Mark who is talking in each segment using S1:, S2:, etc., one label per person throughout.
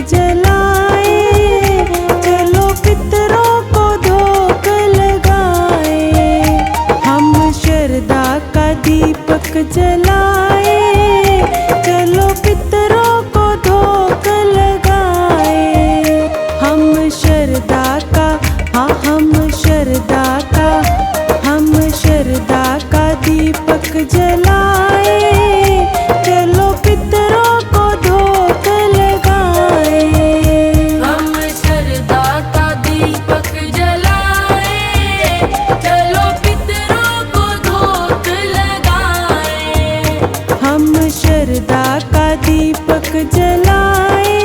S1: जलाए, चलो पितरों को धूप लगाए। हम श्रद्धा का दीपक जलाए, चलो पितरों को धूप लगाए। हम श्रद्धा का, हाँ हम श्रद्धा का, हम श्रद्धा का दीपक जलाए, चलो पितरों को धूप लगाए।
S2: हम श्रद्धा का दीपक जलाए, चलो पितरों को धूप लगाए।
S1: हम श्रद्धा का दीपक जलाए,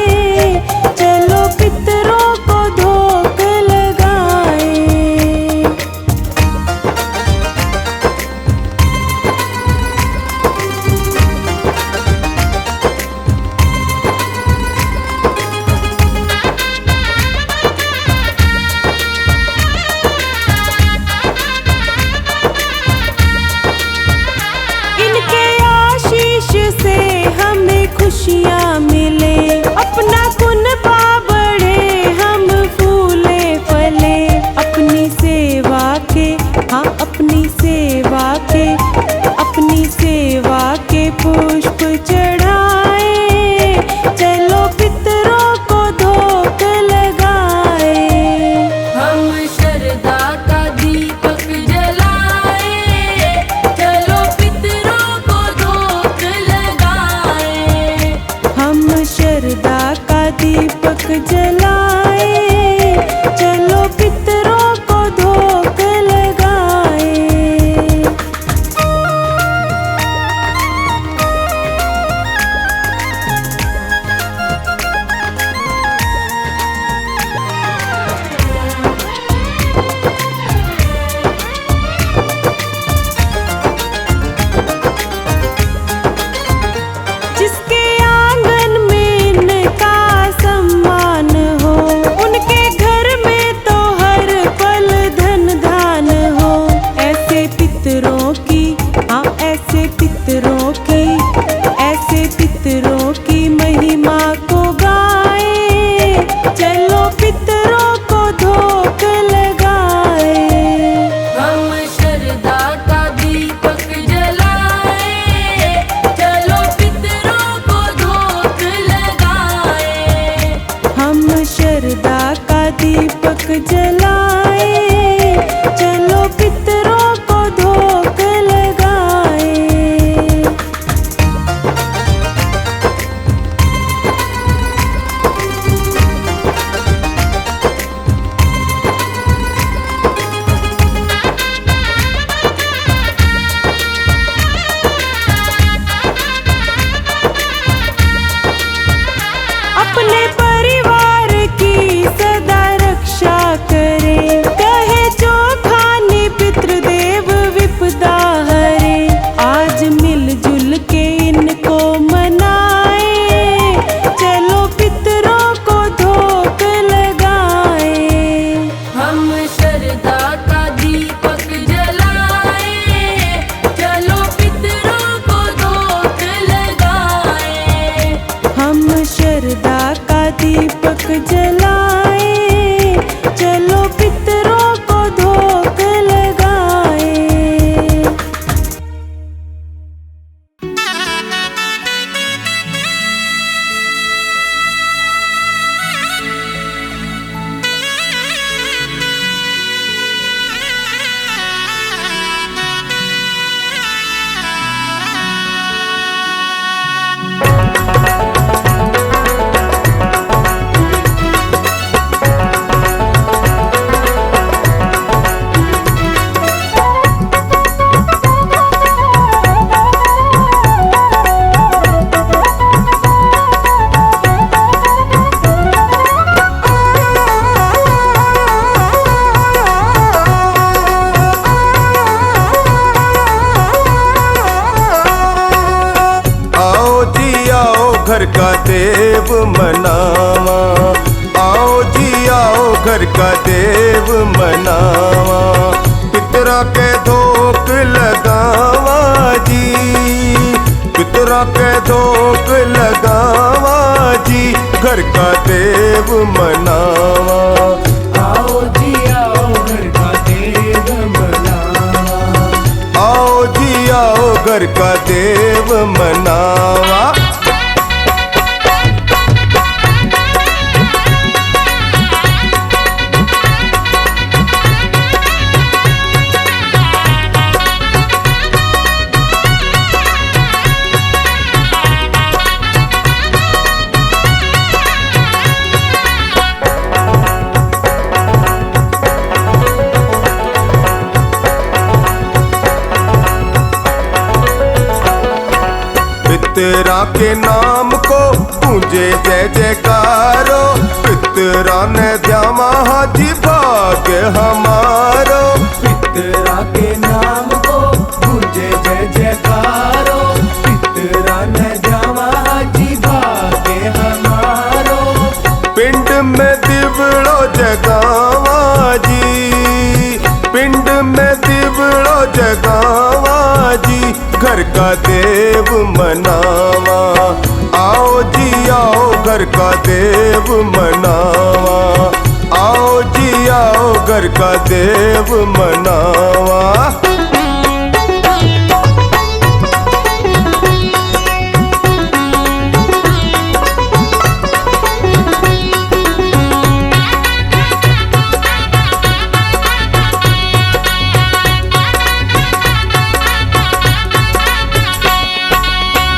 S1: चलो पितरों को धूप लगाए। इनके आशीष से हमें खुशियाँ मिले, अपना कुनबा बढ़े, हम फूले फले। अपनी सेवा के, हाँ अपनी सेवा के, अपनी सेवा के पुष्प चढ़ाए, चलो पितरों को धूप लगाए।
S2: हम श्रद्धा का दीपक जलाए, चलो पितरों को धूप लगाए।
S1: हम श्रद्धा का दीपक जलाए, चलो पितरों को धूप लगाए। जिसके आंगन में इनका सम्मान हो, उनके घर में तो हर पल धन धान हो। ऐसे पितरों की, हाँ ऐसे पितरों की, ऐसे पितरों की महिमा को गाए, चलो पितरों को धूप लगाए।
S2: हम श्रद्धा का दीपक जलाए, चलो पितरों को धूप लगाए।
S1: हम श्रद्धा का दीपक जलाए, चलो पितरों को धूप लगाए। अपने परिवार की सदा रक्षा करे, कहे जो खानी पितृदेव विपदा हरे। आज मिलजुल के इनको मनाए, चलो पितरों को धूप लगाए।
S2: हम श्रद्धा का दीपक जलाए, चलो पितरों को धूप लगाए।
S1: हम श्रद्धा का दीपक जलाए, चलो पितरों को धूप लगाए।
S3: घर का देव मनावा, आओ जी आओ घर का देव मनावा। पितरा के धोक लगावा जी, पितरा के धोक लगावा जी। घर का देव मनावा।
S4: आओ जी आओ घर का देव मनावा।
S3: आओ जी आओ घर का देव मनावा। पितरा के नाम को गूंजे जय जयकारो, पितरा ने ध्यामा हाजी भाग्य हमारो।
S4: पितरा के नाम को गूंजे जय जयकारो, पितरा ने ध्यामा हाजी भाग्य हमारो।
S3: पिंड में दिवड़ो जगावा जी, पिंड में दिवड़ो जगावा जी, घर का देव मनावा। आओ जी आओ घर का देव मनावा। आओ जी आओ घर का देव मनावा।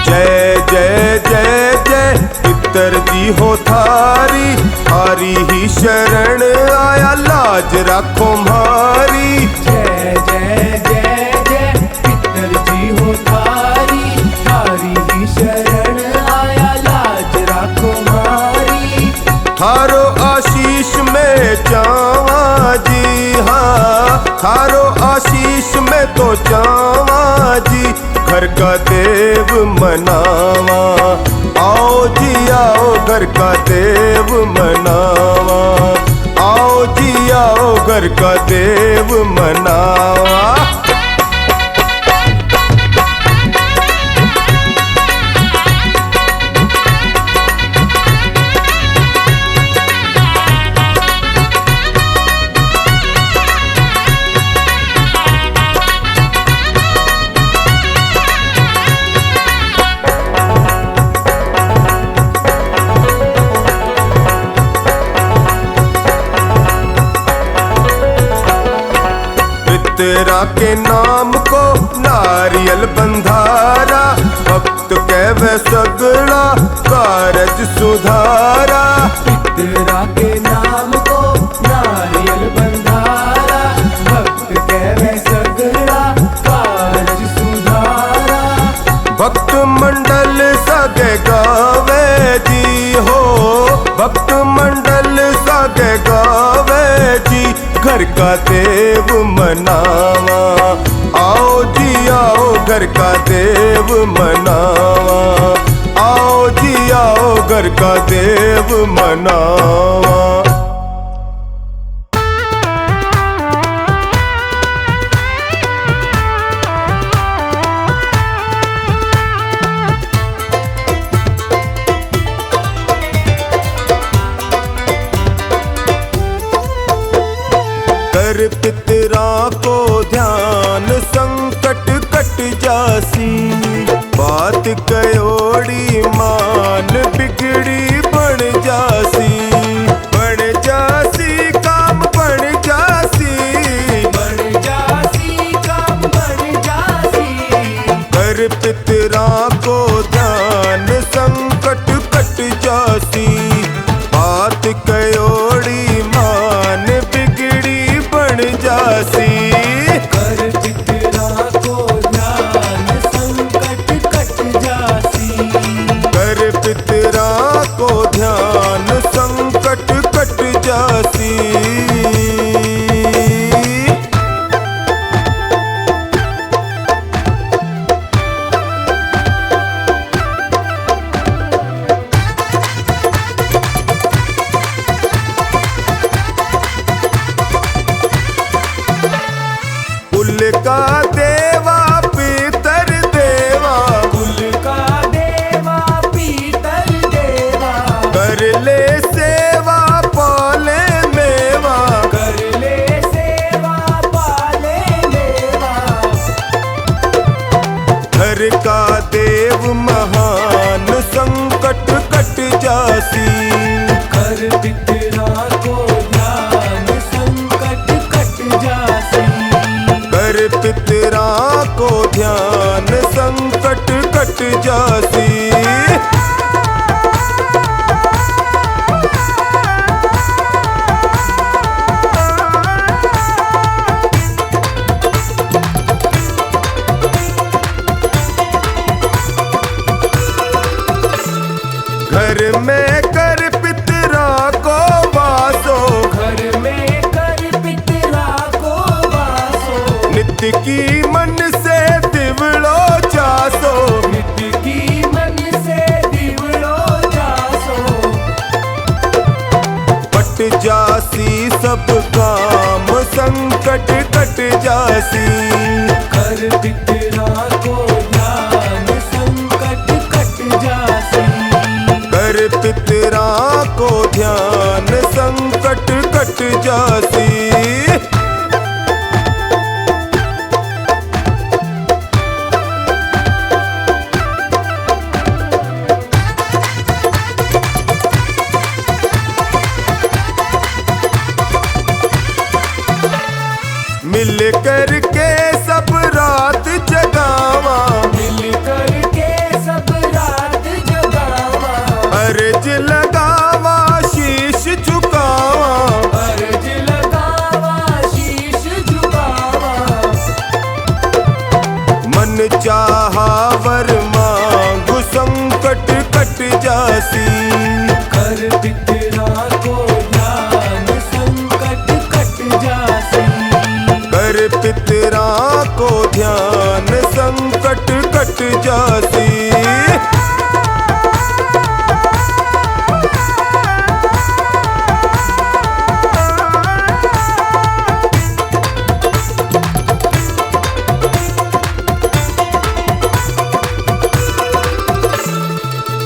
S3: जय जय जय जय पितर जी हो थारी, हारी ही शरण आया लाज राखो म्हारी।
S4: जय जय जय जय पितर जी हो थारी, थारी ही शरण आया लाज राखो म्हारी।
S3: थारो आशीष में जावा जी, हाँ थारो आशीष में तो जावा जी, घर का देव मनावा। आओ जी आओ घर का देव मनावा। आओ जी आओ घर का देव मनावा। पितरा के नाम को नारियल बंधारा, भक्त कहवे सगड़ा कारज सुधारा।
S4: पितरा के नाम को नारियल बंधारा, भक्त कहवे सगड़ा कारज सुधारा।
S3: भक्त मंडल सगे गावे जी हो, भक्त मंडल सगे गावे जी, घर का देव मनावा। आओ जी आओ घर का देव मनावा। आओ जी आओ घर का देव मनावा। कर पितरा को ध्यान संकट कट जासी, बात कयोड़ी मान बिगड़ी बन जासी। बन जासी काम बन जासी,
S4: बन जासी काम बन जासी।
S3: कर पितरा को ध्यान संकट कट जासी, बात कयोड़ी मान बिगड़ी बन जासी।
S4: कर पितरा को ध्यान संकट कट जासी।
S3: कर पितरा को ध्यान संकट कट जासी। कुल का देवा पितर देवा,
S4: कुल का देवा पीतर देवा।
S3: कर ले सेवा पाले मेवा,
S4: कर ले सेवा पाले मेवा।
S3: घर का देव महान संकट कट जासी,
S4: कर पितरा को ध्यान संकट कट जासी।
S3: कर पितरा को ध्यान संकट कट जासी। घर में कर पितरा को वासो,
S4: घर में कर पितरा को वासो।
S3: नित्य की मन से दिवड़ो चासो,
S4: नित्य की मन से दिवड़ो जासो।
S3: पट जासी सब काम संकट कट जासी।
S4: कर पितरा को ध्यान संकट कट जासी।
S3: कर पितरा को ध्यान संकट कट जासी। मिल कर के सब रात जगावा,
S4: मिल करके सब रात जगावा।
S3: अर्ज लगावा शीश झुकावा,
S4: अर्ज लगावा शीश झुकावा।
S3: मन चाहा वर मांगु संकट कट जासी।
S4: कर पितरा को ध्यान संकट कट जासी।
S3: कर पितरा को ध्यान संकट कट जासी।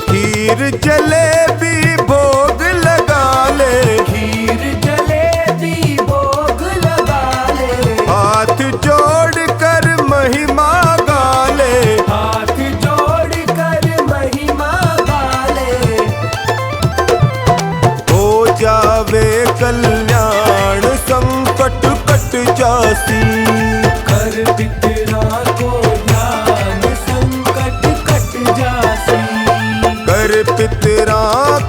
S3: खीर जलेबी भोग लगा ले,
S4: खीर जलेबी भोग लगा ले।
S3: हाथ जोड़ कर महिमा गा ले,
S4: हाथ जोड़ कर महिमा गाले।
S3: हो जावे कल्याण संकट कट जासी।
S4: कर पितरा को ध्यान संकट कट जासी।
S3: कर पितरा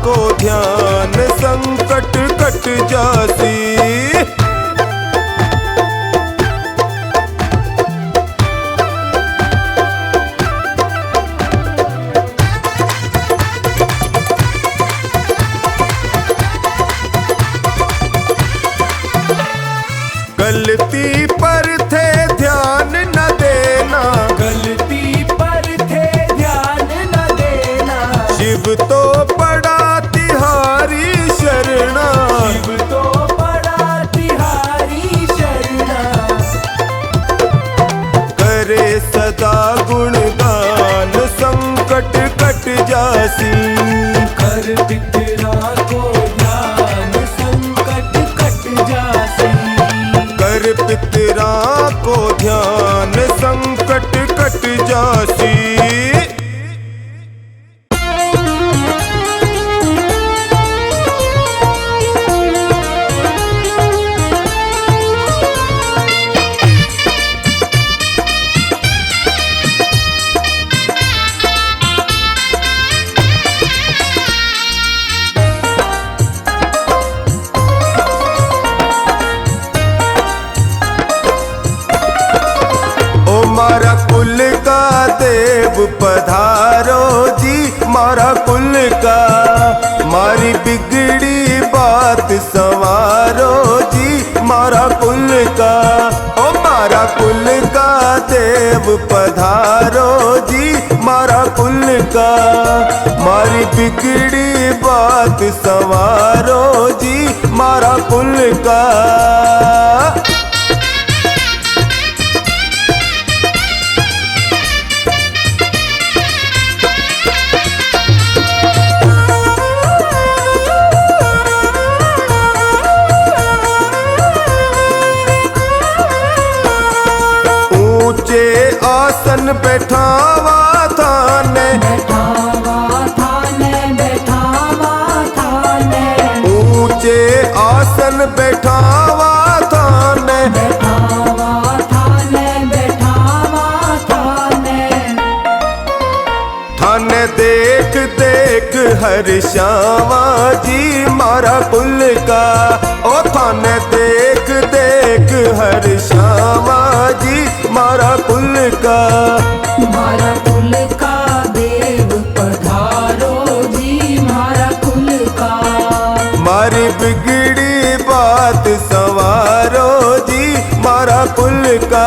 S3: को ध्यान संकट कट जासी। गलती पर थे ध्यान न देना,
S4: गलती पर थे ध्यान न देना।
S3: शिव तो बड़ा तिहारी शरणा,
S4: शिव तो बड़ा तिहारी शरणा।
S3: करे सदा गुणगान संकट कट जासी।
S4: कर पितरा को ध्यान संकट कट जासी।
S3: कर पितरा को ध्यान संकट कट जासी। मारा कुल का देव पधारो जी, मारा कुल का मारी बिगड़ी बात संवारो जी, मारा कुल का ओ मारा कुल का देव पधारो जी, मारा कुल का मारी बिगड़ी बात संवारो जी, मारा कुल का। मारा कुल का। ओ थाने देख देख हर श्यामा जी मारा कुल का।
S2: मारा कुल का देव पधारो जी मारा कुल का।
S3: मारी बिगड़ी बात संवारो जी मारा कुल का।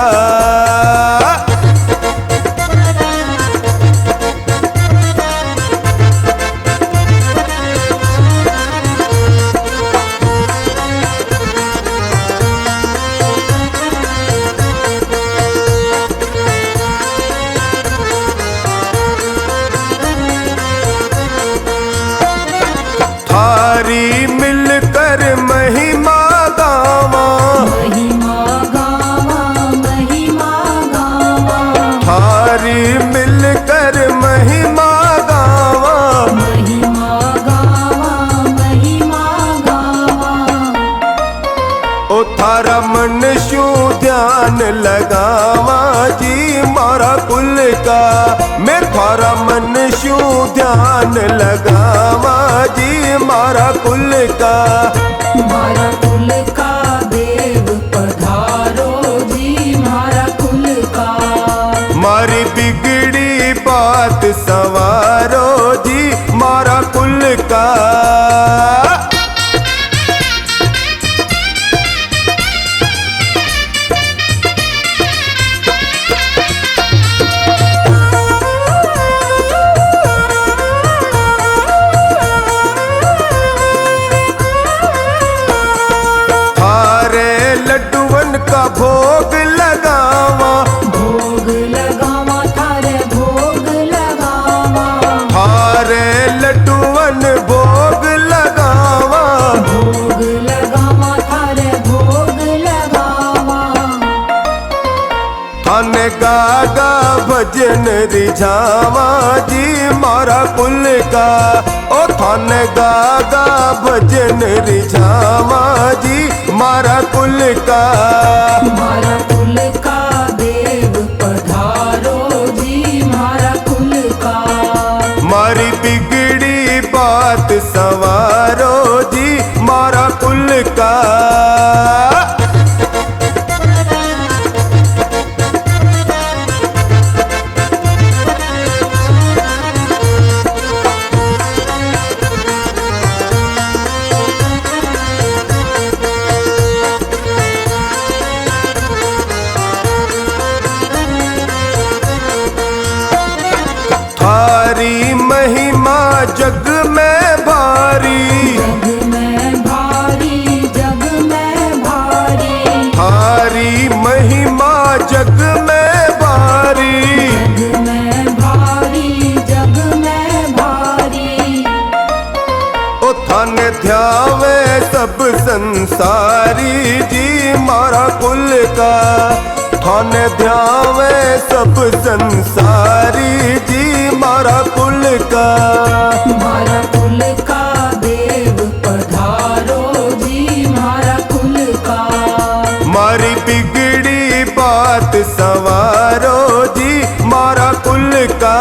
S3: थारी मिलकर महिमा गावा।
S2: महिमा गावा महिमा गावा।
S3: थारी मिलकर महिमा गावा।
S2: महिमा गावा महिमा गावा।
S3: ओ थारा मन शू ध्यान लगावा जी मारा कुल का। मैं थारा मन शू ध्यान लगावा जी मारा कुल का।
S2: मारा कुल का देव पधारो जी मारा कुल का।
S3: मारी बिगड़ी बात संवारो जी मारा कुल का। लड्डुअन का भोग लगावा।
S2: भोग लगावा थारे भोग लगावा।
S3: थारे लड्डुअन भोग लगावा।
S2: भोग लगावा थारे भोग लगावा।
S3: थाने गागा भजन रिझावा जी मारा कुल का। ओ थाने गागा भजन रिझावा जी मारा कुल का।
S2: मारा कुल का देव पधारो जी मारा कुल का।
S3: मारी बिगड़ी बात संवारो जी मारा कुल का। थारी महिमा जग में भारी।
S2: जग में भारी जग में भारी।
S3: थारी महिमा जग में भारी।
S2: जग में भारी जग में भारी।
S3: ओ थाने ध्यावे सब संसारी जी मारा कुल का। थाने ध्यावे सब संसारी जी मारा कुल का।
S2: मारा कुल का देव पधारो जी मारा कुल का।
S3: मारी बिगड़ी बात संवारो जी मारा कुल का।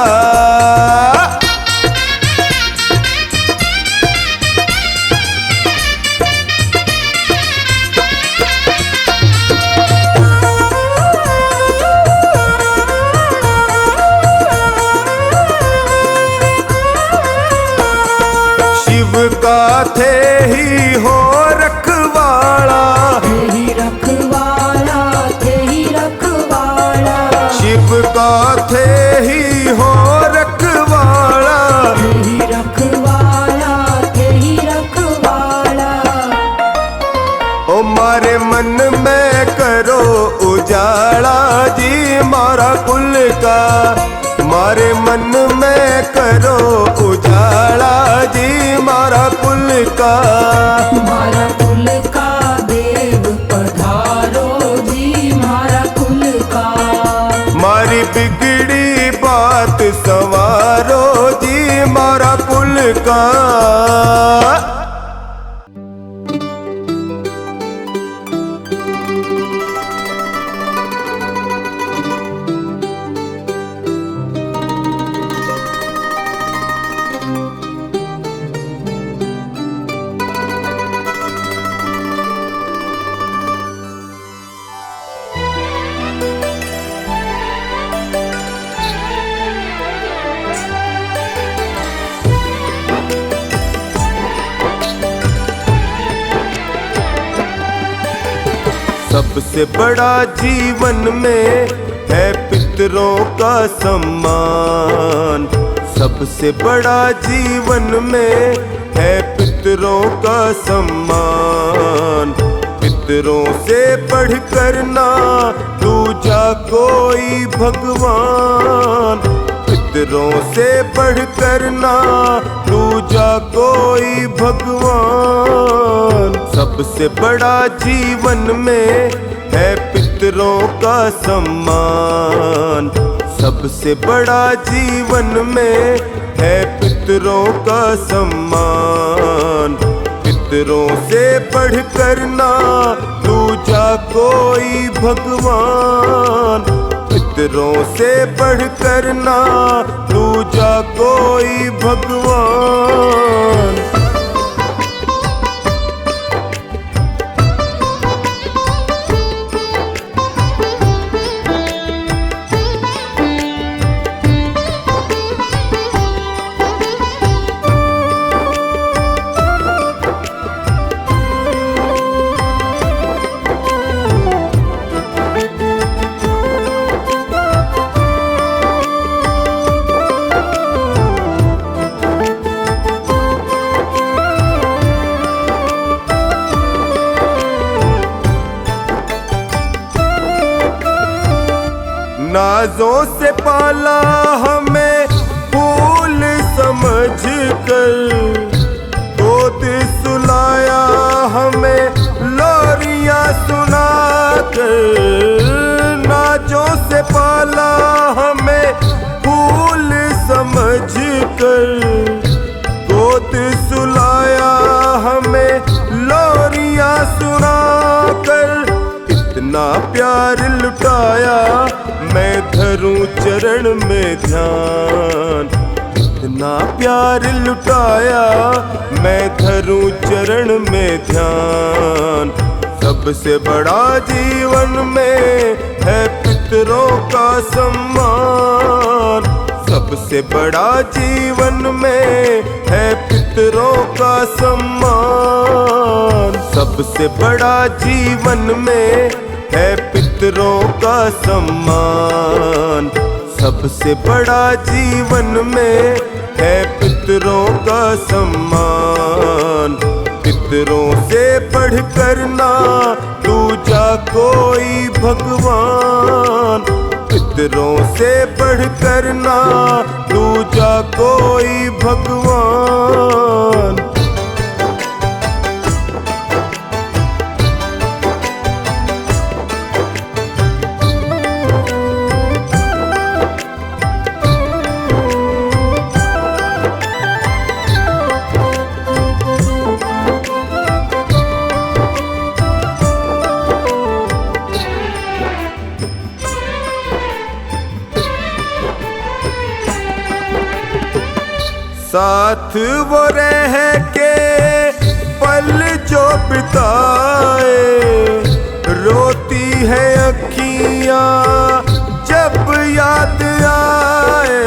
S3: शिव का थे ही हो रखवाला।
S2: थे ही रखवाला थे ही रखवाला।
S3: शिव का थे ही हो रखवाला।
S2: थे ही रखवाला थे ही रखवाला।
S3: ओ मारे मन में करो उजाला जी मारा कुल का। मारे मन में करो उजाला जी मारा कुल का।
S2: मारा कुल का देव पधारो जी मारा कुल का।
S3: मारी बिगड़ी बात संवारो जी मारा कुल का। सबसे बड़ा जीवन में है पितरों का सम्मान। सबसे बड़ा जीवन में है पितरों का सम्मान। पितरों से बढ़कर ना दूजा कोई भगवान। पितरों से बढ़कर ना दूजा कोई भगवान। सबसे बड़ा जीवन में है पितरों का सम्मान। सबसे बड़ा जीवन में है पितरों का सम्मान। पितरों से बढ़कर ना दूजा कोई भगवान। पितरों से बढ़कर ना दूजा कोई भगवान। नाजों से पाला हमें फूल समझ कर। गोद सुलाया हमें लोरियां सुना कर। नाजों से पाला हमें फूल समझ कर। गोद सुलाया हमें लोरियां सुना कर। इतना प्यार लुटाया मैं धरूं चरण में ध्यान। इतना प्यार लुटाया मैं धरूं चरण में ध्यान। सबसे बड़ा जीवन में है पितरों का सम्मान। सबसे बड़ा जीवन में है पितरों का सम्मान। सबसे बड़ा जीवन में है पितरों का सम्मान। सबसे बड़ा जीवन में है पितरों का सम्मान। पितरों से बढ़कर ना दूजा कोई भगवान। पितरों से बढ़कर ना दूजा कोई भगवान। साथ वो रह के पल जो बिताए। रोती है अखियाँ जब याद आए।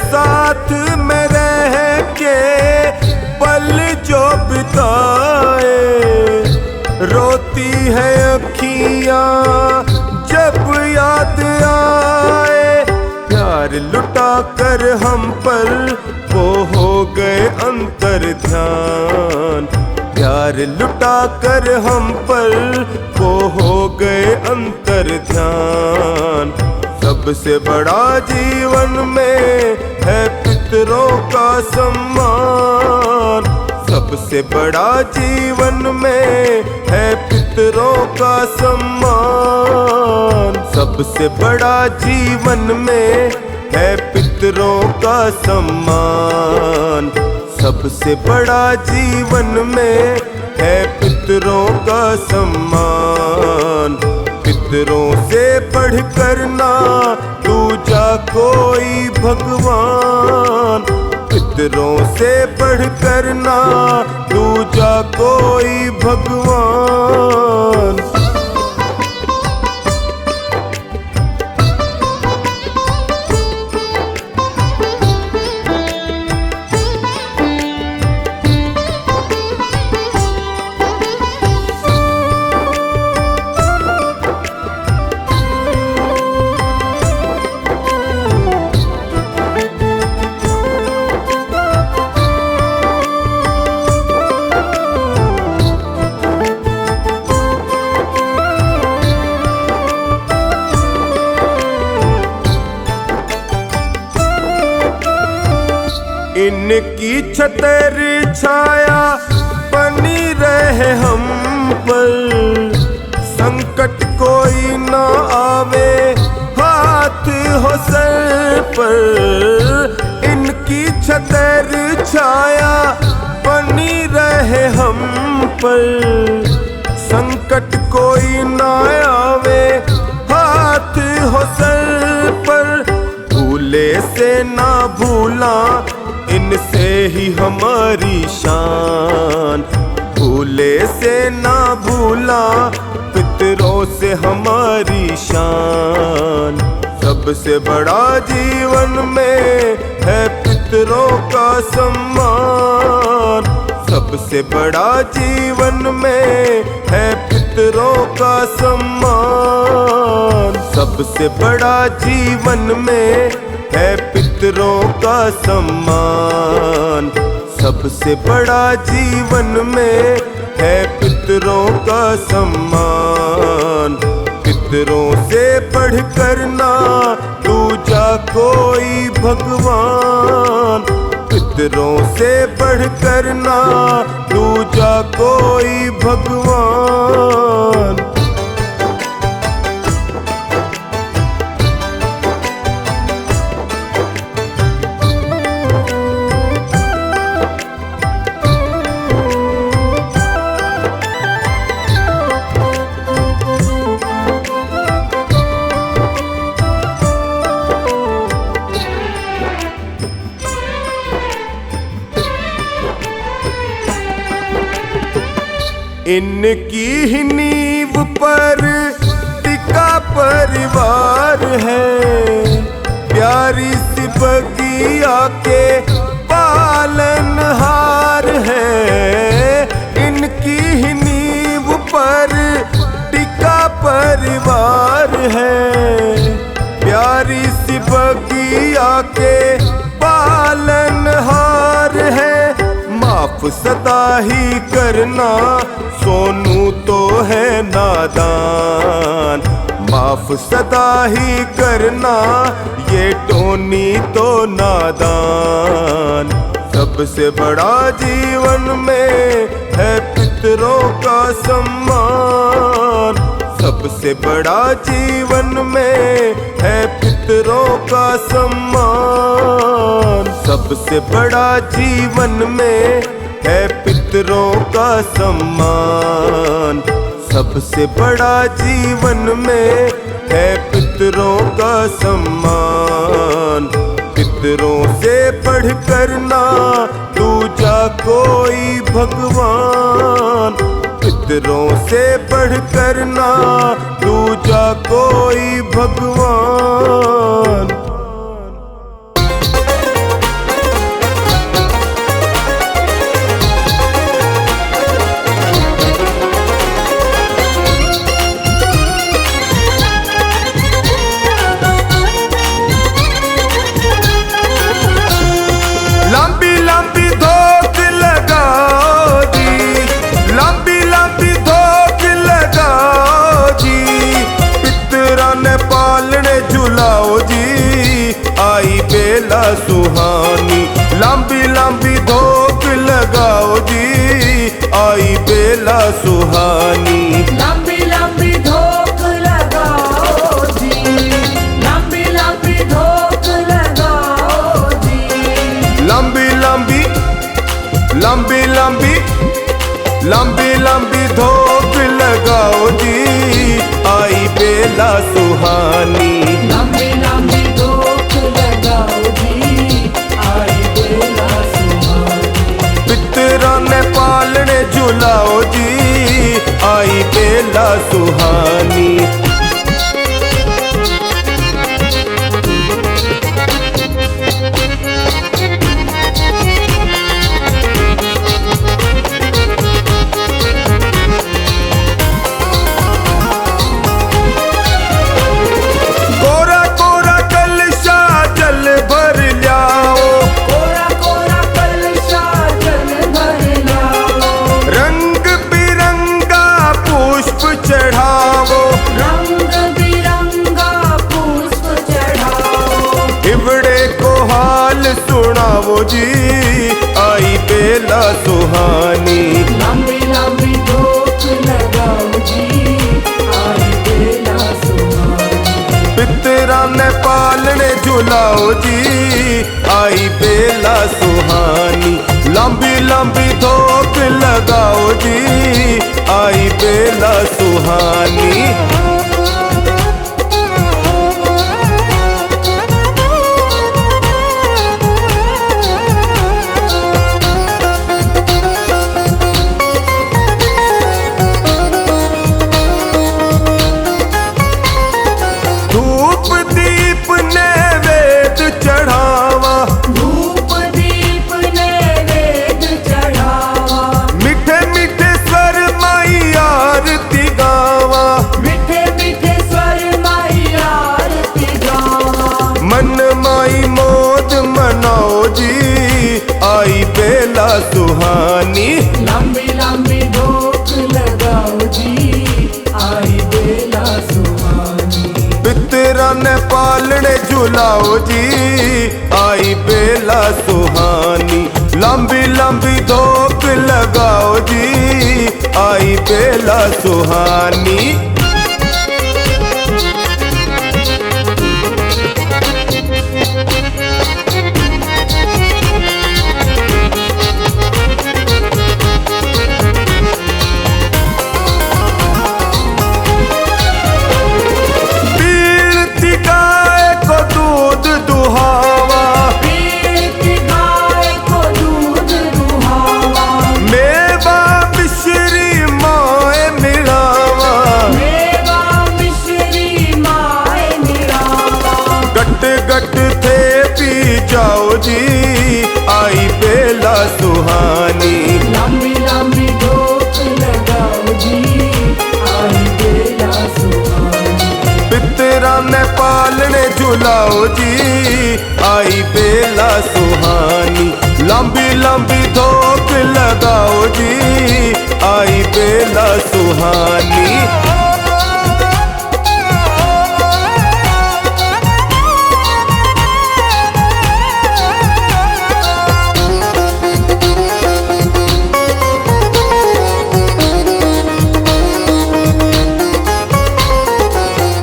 S3: साथ में रह के पल जो बिताए। रोती है अखियाँ जब याद आए। प्यार लुटा कर हम पर वो हो गए अंतर ध्यान। प्यार लुटा कर हम पर वो हो गए अंतर ध्यान। सबसे बड़ा जीवन में है पितरों का सम्मान। सबसे बड़ा जीवन में है पितरों का सम्मान। सबसे बड़ा जीवन में है पितरों का सम्मान। सबसे बड़ा जीवन में है पितरों का सम्मान। पितरों से बढ़कर ना दूजा कोई भगवान। पितरों से बढ़कर ना दूजा कोई भगवान। इनकी छतर छाया बनी रहे हम पर, संकट कोई ना आवे हाथ हो सर पर। इनकी छतर छाया बनी रहे हम पर, संकट कोई ना आवे हाथ हो सर पर। भूले से ना भूला इनसे ही हमारी शान, भूले से ना भूला पितरों से हमारी शान। सबसे बड़ा जीवन में है पितरों का सम्मान, सबसे बड़ा जीवन में है पितरों का सम्मान। सबसे बड़ा जीवन में है पितरों का सम्मान, सबसे बड़ा जीवन में है पितरों का सम्मान। पितरों से बढ़कर ना दूजा कोई भगवान, पितरों से बढ़कर ना दूजा कोई भगवान। इनकी ही नींव पर टिका परिवार है, प्यारी सी बगिया के पालनहार है। इनकी ही नींव पर टिका परिवार है, प्यारी सी बगिया के पालनहार है। माफ सदा ही करना सोनू तो है नादान, माफ सदा ही करना ये टोनी तो नादान। सबसे बड़ा जीवन में है पितरों का सम्मान, सबसे बड़ा जीवन में है पितरों का सम्मान। सबसे बड़ा जीवन में है पितरों का सम्मान, सबसे बड़ा जीवन में है पितरों का सम्मान। पितरों से बढ़कर ना दूजा कोई भगवान, पितरों से बढ़कर ना दूजा कोई भगवान। लंबी लंबी धोक लगाओ जी, लंबी लंबी धोक लगाओ जी। पितरा ने पालने झुलाओ जी, आई बेला सुहानी। लंबी लंबी धोक लगाओ जी, आई बेला सुहानी।
S2: लंबी लंबी धोक लगाओ जी, लंबी लंबी धोक लगाओ जी।
S3: लंबी लंबी लंबी लंबी लंबी लंबी धोक लगाओ जी, आई बेला सुहानी।
S2: लंबी लंबी धोक लगाओ जी, आई बेला सुहानी।
S3: पितरा ने पालने झुलाओ जी, आई बेला सुहानी। कोरा कोरा कलशा जल भर लाओ,
S2: कोरा कोरा कलशा जल भर लाओ।
S3: रंग बिरंगा पुष्प चढ़ाओ,
S2: रंग बिरंगा पुष्प चढ़ाओ।
S3: हिबड़े को हाल सुनाओ जी, झुलाओ जी, आई बेला सुहानी। लंबी लंबी धोक लगाओ जी, आई बेला सुहानी। धूप दीप नैवेद्य चढ़ावा,
S2: धूप दीप नैवेद्य चढ़ावा,
S3: मीठे मीठे स्वर माई आरती गावा,
S2: मीठे मीठे स्वर माई आरती गावा।
S3: मन माई मोद मनाओ जी, आई बेला सुहानी।
S2: लंबी लंबी धोक लगाओ जी, आई बेला सुहानी।
S3: पितरा ने पालने झुलाओ जी, आई बेला सुहानी। लंबी लंबी धोक लगाओ जी, आई बेला सुहानी। पीड़ती गाय को दूध दुहावा,
S2: पीती गाय को दूध दुहावा,
S3: मेवा मिश्री माए मिलावा,
S2: मेवा मिश्री माए मिलावा।
S3: गट गट थे पी जाओ जी, आई बेला सुहानी।
S2: लंबी लंबी धोक लगाओ जी, आई बेला सुहानी।
S3: पितरा ने पालने झुलाओ जी, आई बेला सुहानी। लंबी लंबी धोक लगाओ जी, आई बेला सुहानी।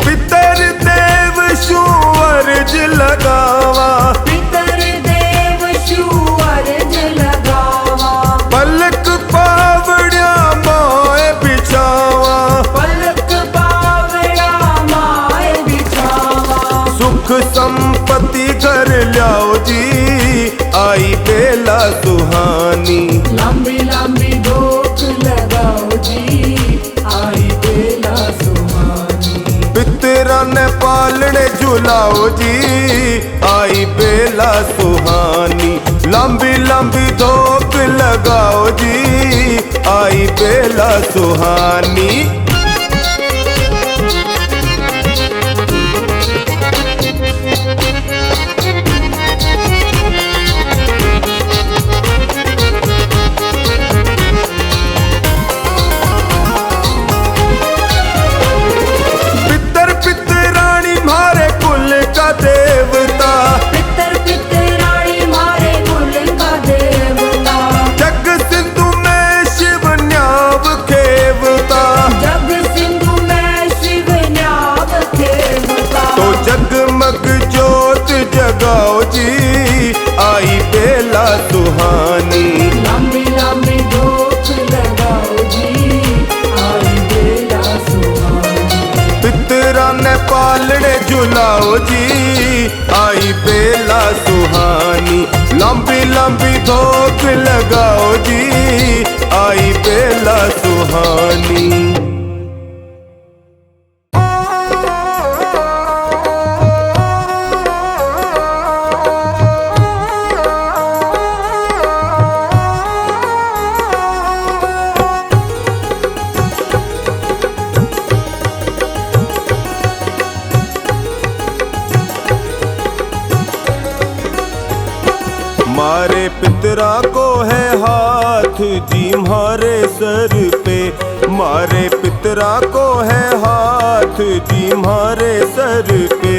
S3: पितर देव शू अर्ज लगावा,
S2: पितर देव शू अर्ज लगावा,
S3: पलक पावड़िया माए बिछावा,
S2: पलक पावड़ा माए बिछावा।
S3: सुख संपत्ति घर लाओ जी, आई बेला सुहानी।
S2: लंबी लंबी धोक लगाओ जी, आई बेला सुहानी।
S3: पितरा ने पालने झुलाओ जी, आई बेला सुहानी। लंबी लंबी धोक लगाओ जी, आई बेला सुहानी। पितर पितरानी मारे कुल का देवता,
S2: पितर पितरानी मारे कुल का देवता,
S3: जग सिंधु में शिव न्याव खेवता।
S2: जग सिंधु में शिव न्याव खेवता।
S3: तो जगमग ज्योत जगाओ जी, आई बेला सुहानी।
S2: लंबी लंबी धोक लगाओ जी, आई बेला सुहानी।
S3: पितरा ने पालने झुलाओ जी, आई बेला सुहानी। लंबी लंबी धोक लगाओ जी, आई बेला सुहानी। मारे पितरा को है हाथ जी मारे सर पे, मारे पितरा को है हाथ जी मारे सर पे।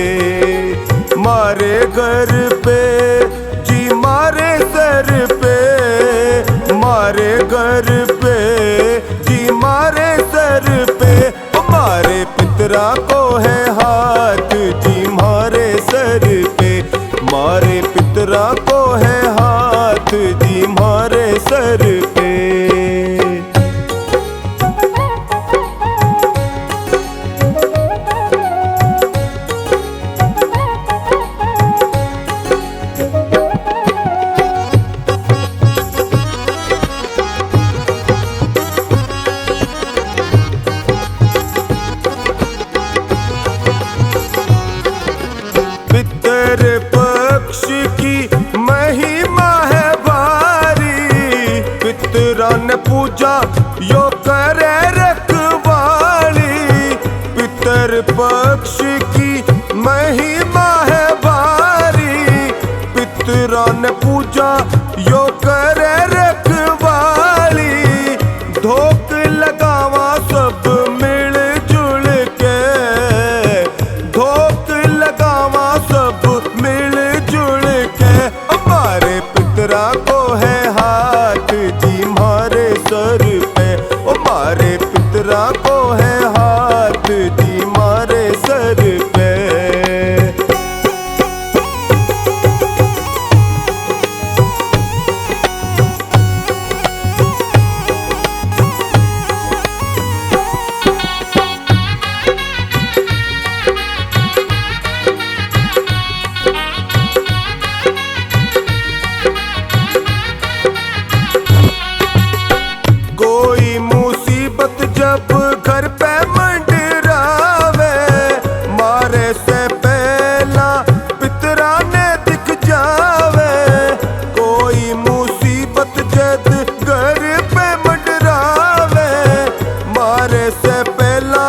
S3: मारे घर पे जी मारे सर पे, मारे घर पे जी मारे सर पे। मारे पितरा को है हाथ जी मारे सर पे, पूजा यो करे रखवाली, पितर पक्ष की महिमा है भारी, पितरों ने पूजा यो करे रखवाली, धोक लगावा सब मिल जुल के, धोक लगावा सब मिल जुल के, हमारे पितरा को है हाथ जी मारे सर पे, हमारे पितरा को है हाथ जी मारे सर पे। कोई मुसीबत जब घर पे मंडरावे, मारे से पहला पितरा ने दिख जावे, कोई मुसीबत जब घर पे मंडरावे, मारे से पहला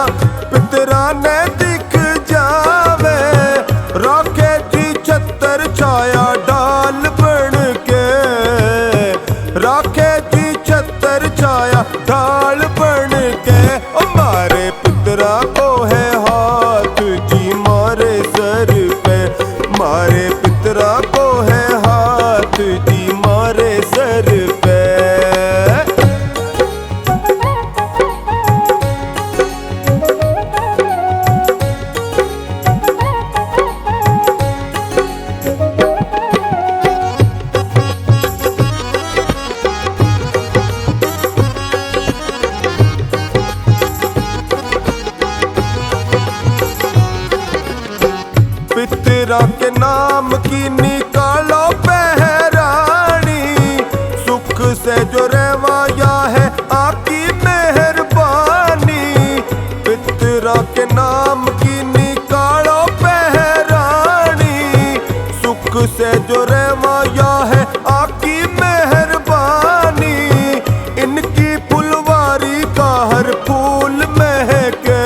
S3: पितरा ने दिख जावे, रखे जी छतर छाया डाल बन के, रखे जी छतर छाया ढाल बन के, हमारे पितरा को है हाथ जी मारे सर पे, मारे पितरा को है हाथ जी मारे सर पे। पितरा के नाम की निकालो पहरानी, सुख से जो रेवाया है आपकी मेहरबानी, पितरा के नाम की निकालो पहरानी, सुख से जो रेवाया है आपकी मेहरबानी, इनकी फुलवारी का हर फूल महके,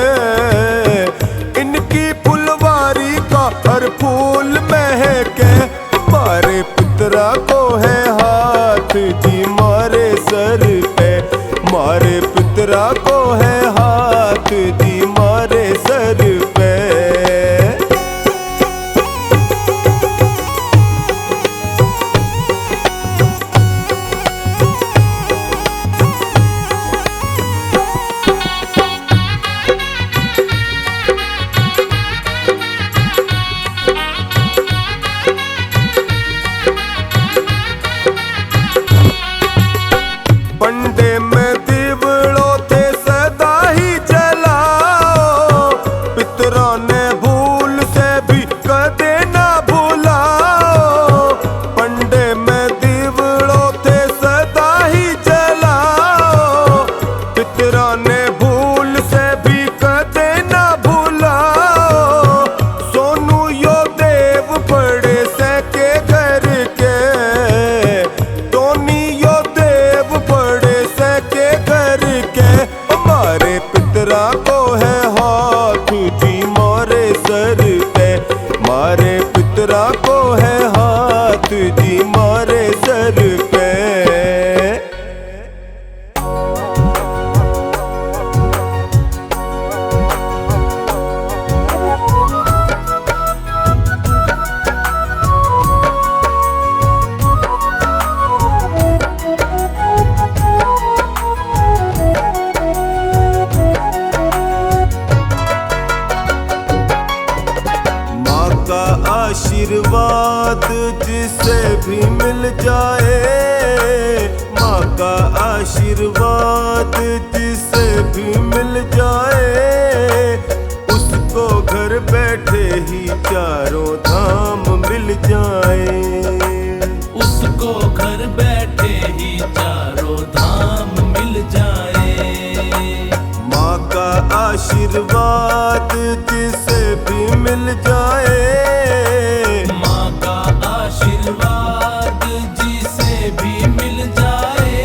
S3: इनकी फुलवारी का हर फूल महके, हमारे पितरा को है हाथ जी मारे सर पे, मारे पितरा को है हाथ जी मारे सर पे। पंडे में दिवड़ो थे सदा ही जलाओ, पितरों ने भूल से भी कदे ना भुलाओ, पंडे में दिवड़ो थे सदा ही जलाओ, पितरों ने भूल से भी कदे ना भुलाओ, सोनू यो देव बड़े से के घर के, टोनी यो देव बड़े से के घर के, हमारे पितरा को है हाथ जी मारे सर पे, मारे पितरा को है हाथ जी मारे सर पे। माँ का आशीर्वाद जिसे भी मिल जाए, माँ का आशीर्वाद जिसे भी मिल जाए, उसको घर बैठे ही चारों धाम मिल जाए,
S5: उसको घर बैठे ही चारों धाम मिल जाए,
S3: माँ का आशीर्वाद जिसे भी मिल जाए,
S5: माँ का आशीर्वाद जिसे भी मिल जाए,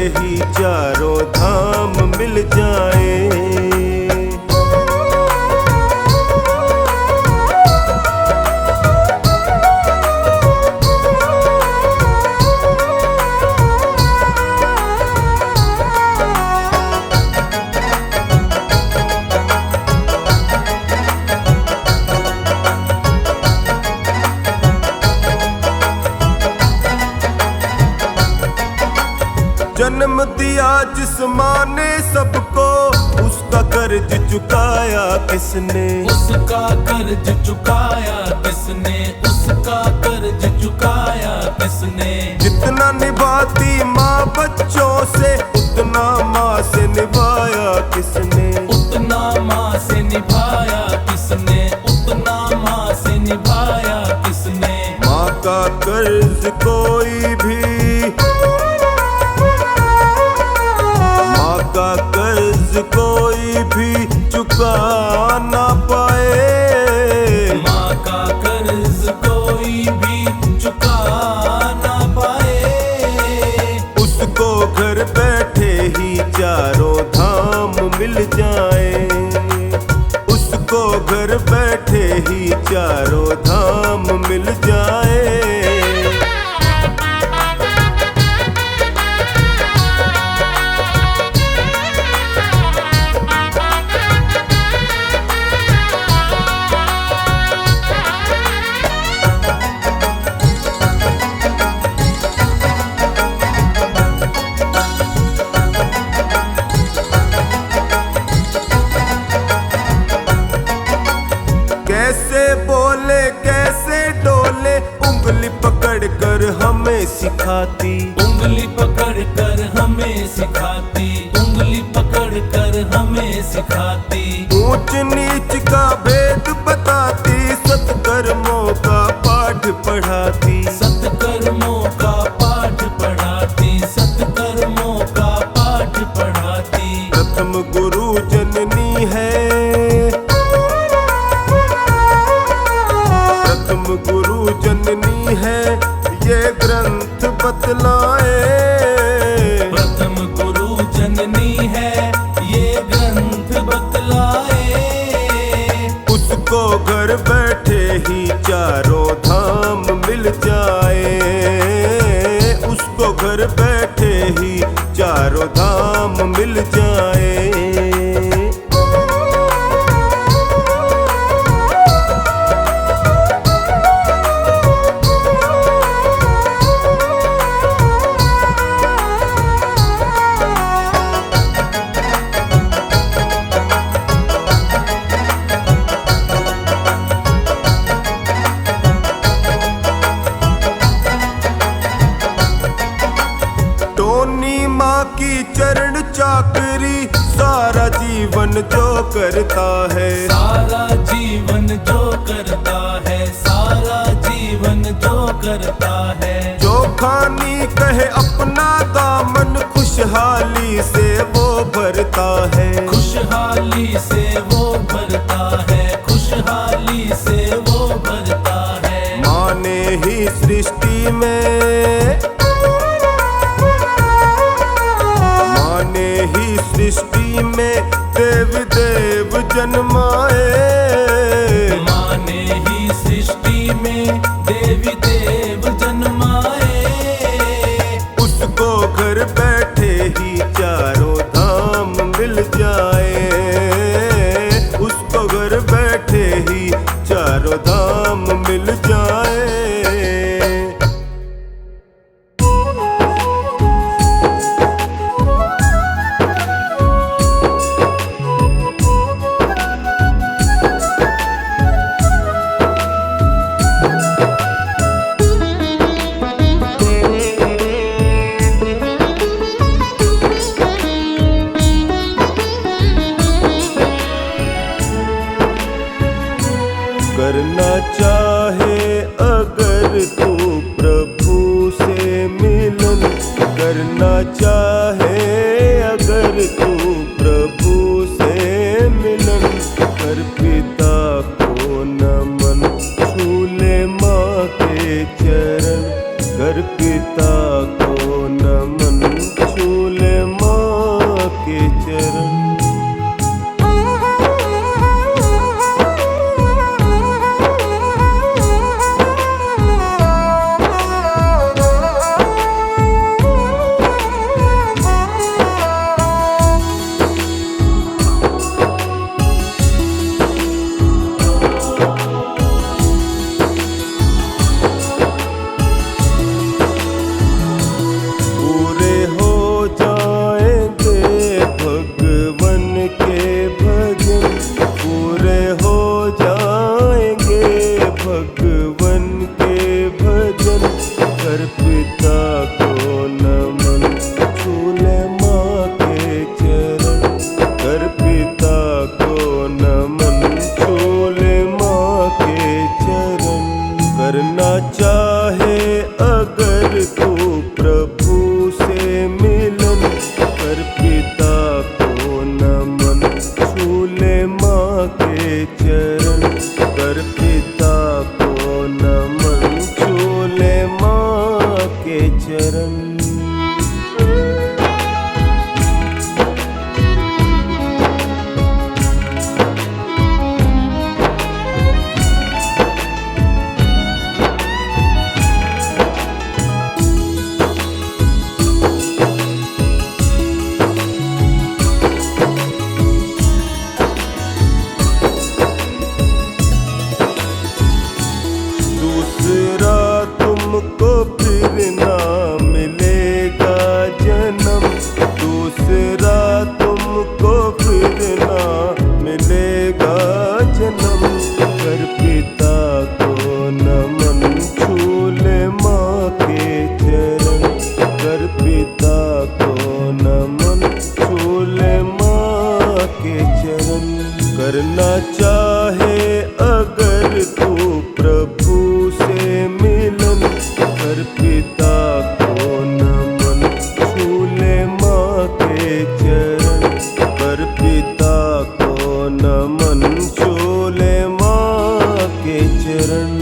S3: ही चारों धाम मिल जाए। जन्म दिया जिस माँ ने सबको, उसका कर्ज चुकाया किसने?
S5: उसका कर्ज चुकाया किसने? उसका कर्ज चुकाया किसने?
S3: जितना निभाती माँ बच्चों से, उतना माँ से निभाया किसने?
S5: उतना माँ से निभाया किसने? उतना माँ से निभाया किसने?
S3: माँ का कर्ज कोई भी, माँ का कर्ज कोई भी चुका ना पाए।
S5: माँ का कर्ज कोई भी चुका ना पाए।
S3: उसको घर बैठे ही चारों धाम मिल जाए। उसको घर बैठे ही चारों धाम मिल जाए। कैसे बोले कैसे डोले, उंगली पकड़ कर हमें सिखाती।
S5: उंगली पकड़ कर हमें सिखाती। उंगली पकड़ कर हमें सिखाती।
S3: ऊंच नीच का भेद बताती, सत्कर्मों का पाठ पढ़ाती।
S5: सत्कर्मों का पाठ पढ़ाती। सत्कर्मों का पाठ पढ़ाती।
S3: प्रथम गुरु जननी है, प्रथम गुरु जननी है, ये ग्रंथ बतलाए।
S5: प्रथम गुरु जननी है, ये ग्रंथ बतलाए।
S3: उसको घर बैठे ही चारों धाम मिल जाए। उसको घर बैठे ही चारों धाम मिल जाए। टोनी माँ की चरण चाकरी, सारा जीवन जो करता है।
S5: सारा जीवन जो करता है। सारा जीवन जो करता है।
S3: जो खानी कहे अपना दामन, खुशहाली से वो भरता है।
S5: खुशहाली से वो भरता है। खुशहाली से वो भरता है।
S3: माँ ने ही सृष्टि में, माँ ने ही सृष्टि में देव देव जन्माए।
S5: माँ ने ही सृष्टि में देवी देव जन्माए।
S3: उसको घर बैठे ही चारों धाम मिल जाए। उसको घर बैठे ही चारों धाम मिल जाए। करना चाहे अगर तू प्रभु से मिलन, करना चाहे अगर तू प्रभु से मिलन, कर पिता को नमन, छूले माँ के चरण, कर पिता को नमन, छूले पिता को नमन, छूले माँ के चरण। करना चाहे अगर तू प्रभु से मिलन, कर पिता को नमन, छूले माँ के चरण। कर पिता को नमन, छूले माँ के चरण।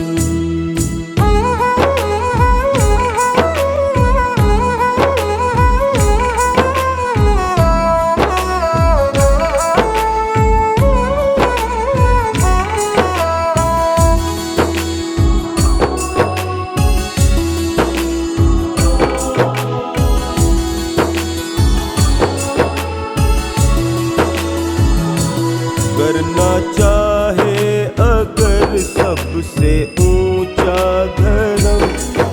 S3: करना चाहे अगर सबसे ऊंचा धर्म,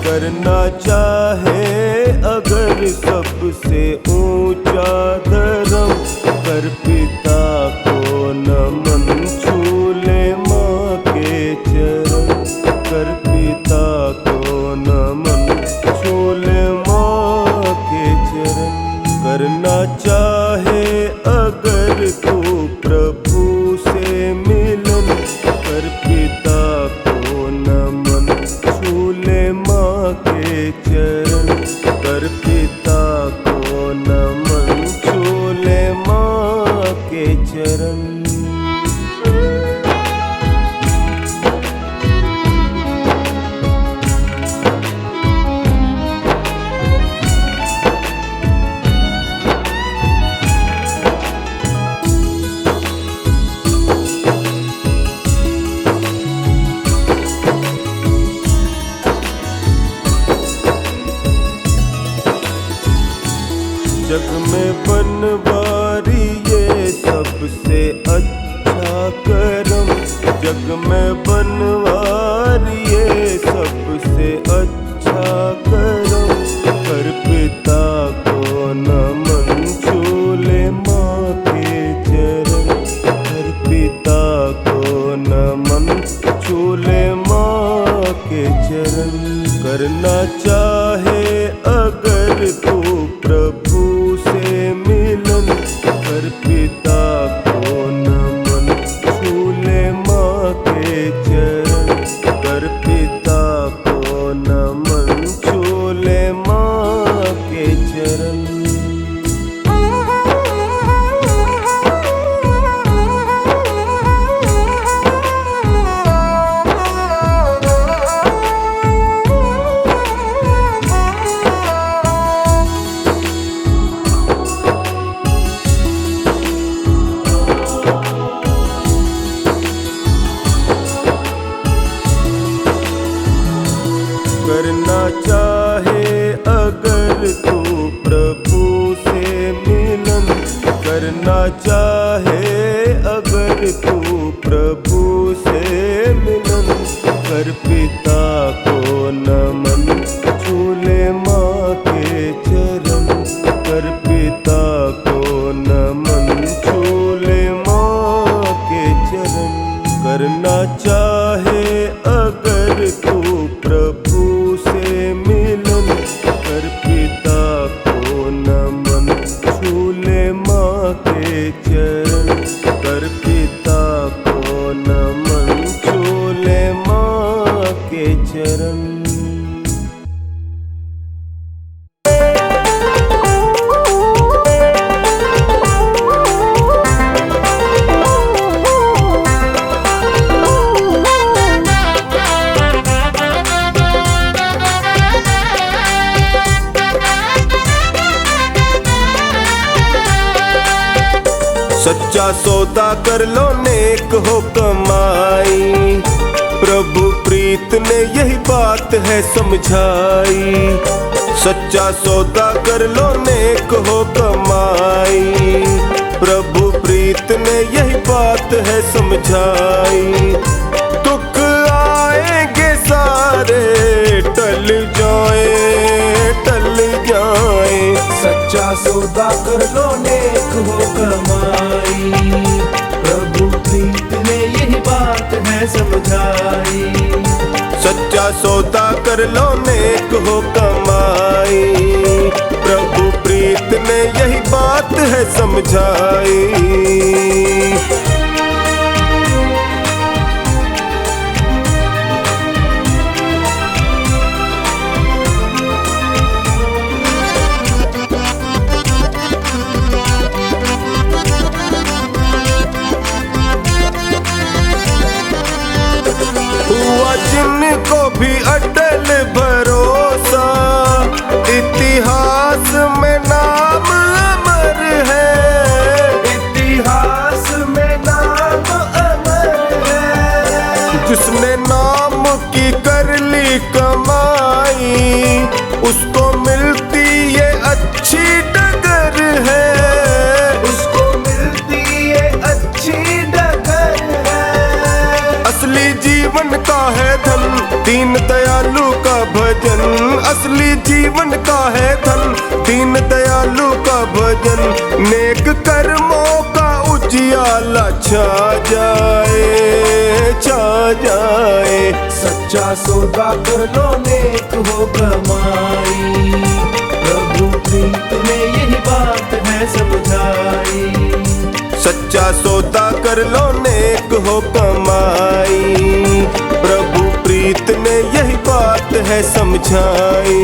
S3: करना चाहे अगर सबसे ऊंचा धर्म। कर पिता को नमन, छूले माँ के चरण। कर पिता को नमन, छूले माँ के चरण। करना चाहे अगर तू प्रभु से मिलन, कर पिता को नमन, छूले माँ के चरण। कर पिता को नमन, छूले माँ के चरण। जग में बनवारी ये सबसे अच्छा करम, जग में बनवारी ये सबसे अच्छा करम। कर पिता को नमन, छूले माँ के चरण। कर पिता को नमन, छूले माँ के चरण। करना चाहे अगर तू प्रभु से मिलन, कर पिता को नमन, छूले माँ के चरण। कर पिता को नमन, छूले माँ के चरण। करना चाहे अगर तू प्रभु से मिलन, करना चाहे अगर तू प्रभु से मिलन। कर पिता को नमन, छूले माँ के चरण। कर पिता को नमन, छूले माँ के चरण। करना चाहे अगर तू प्रभु से मिलन, कर पिता को नमन, छूले माँ के चरण। कर पिता को नमन, छूले माँ के चरण। सच्चा सौदा कर लो, नेक हो कमाई। प्रभु प्रीत ने यही बात है समझाई। सच्चा सौदा कर लो, नेक हो कमाई। प्रभु प्रीत ने यही बात है समझाई। दुख आएंगे सारे, टल जाए।
S4: सच्चा सौदा कर लो, नेक हो कमाई। प्रभु प्रीत ने यही बात है समझाई।
S3: सच्चा सच्चा सौदा कर लो नेक हो कमाई, प्रभु प्रीत ने यही बात है समझाई। हुआ जिनको भी अटल भरोसा, इतिहास में नाम अमर है,
S4: इतिहास में नाम अमर है।
S3: जिसने नाम की कर ली कमाई, उसको मिलती ये अच्छी डगर है,
S4: उसको मिलती ये अच्छी डगर है।
S3: असली जीवन का है धन दीन दयालु का भजन, असली जीवन का है धन दीन दयालु का भजन। नेक कर्मों का उजियाला छा जाए, छा जाए।
S4: सच्चा सौदा कर लो नेक हो कमाई, प्रभु प्रीत ने यही बात है समझाई।
S3: सच्चा सौदा कर लो नेक हो कमाई, प्रभु प्रीत ने यही बात है समझाई।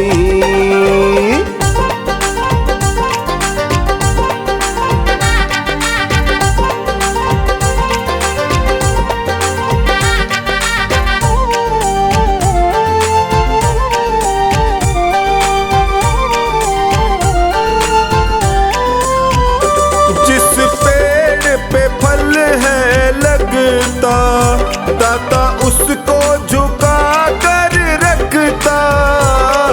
S3: दाता उसको झुका कर रखता,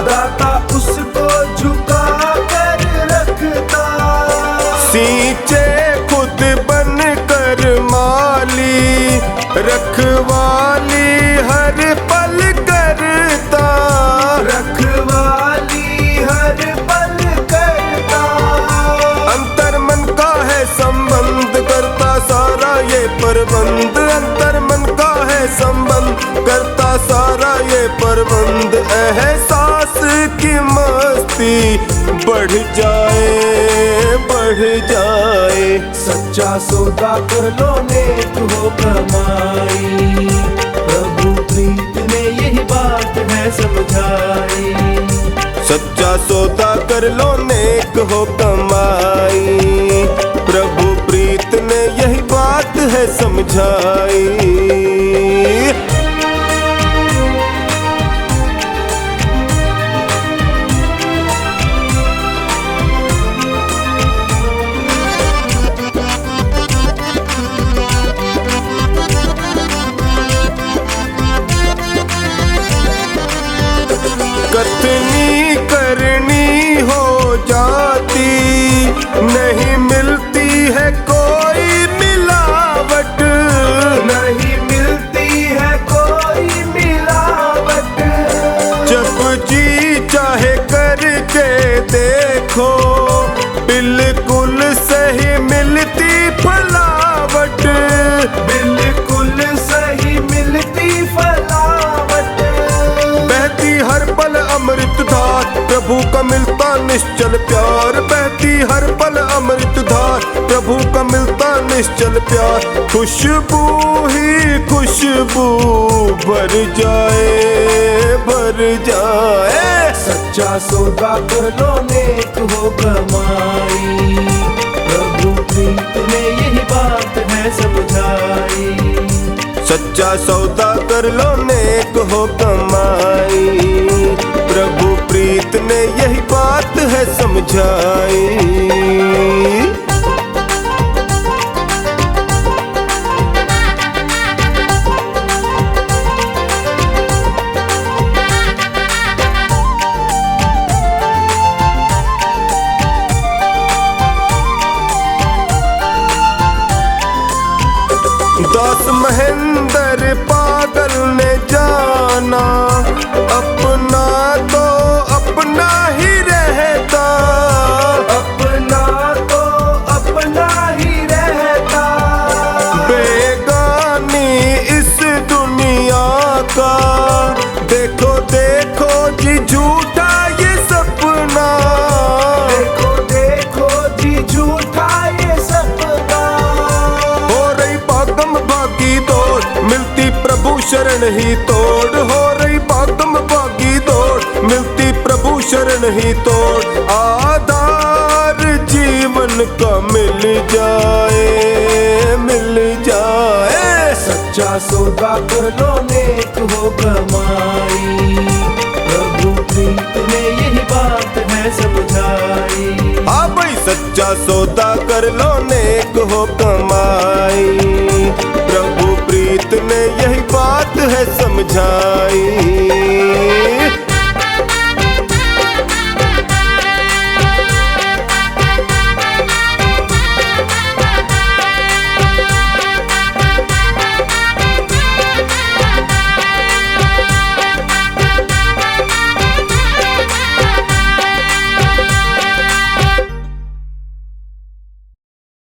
S4: दाता उसको झुका कर रखता।
S3: सींचे खुद बन कर माली, रखवाली हर पल करता,
S4: रखवाली हर पल करता।
S3: अंतर मन का है संबंध करता सारा ये प्रबंध, अंतर मन का है संबंध करता सारा ये प्रबंध। एहसास की मस्ती बढ़ जाए, बढ़ जाए।
S4: सच्चा सौदा कर लो नेक हो कमाई, प्रभु प्रीत ने यही बात है समझाई।
S3: सच्चा सौदा कर लो नेक हो कमाई, प्रभु प्रीत ने यही बात है समझाई। कथनी करनी हो जाती, नहीं मिलती है कोई मिलावट,
S4: नहीं मिलती है कोई मिलावट।
S3: जब जी चाहे करके देखो, बिल्कुल सही मिलती फलावट,
S4: बिल्कुल सही मिलती फलावट।
S3: बहती हर पल अमृत धार, प्रभु का मिलता निश्चल प्यार, बहती हर पल अमृत धार, प्रभु का मिलता निश्चल प्यार। खुशबू ही खुशबू भर जाए, भर जाए।
S4: सच्चा सौदा कर लो नेक हो कमाई, प्रभु प्रीत ने यही बात है समझाई।
S3: सच्चा सौदा कर लो नेक हो कमाई, प्रभु प्रीत ने यही बात है समझाई। दास महेंद्र पागल ने जाना, अपना तो अपना ही रहता,
S4: अपना तो अपना ही रहता।
S3: बेगानी इस दुनिया का देखो शरण ही तोड़, हो रही भागम भागी दौड़, मिलती प्रभु शरण ही तोड़, आधार जीवन का मिल जाए, मिल जाए।
S4: सच्चा सौदा कर लो नेक हो कमाई, प्रभु प्रीत ने यही बात है समझाई।
S3: हाँ भाई सच्चा सौदा कर लो नेक हो कमाई, प्रभु प्रीत ने यही बात है समझाई।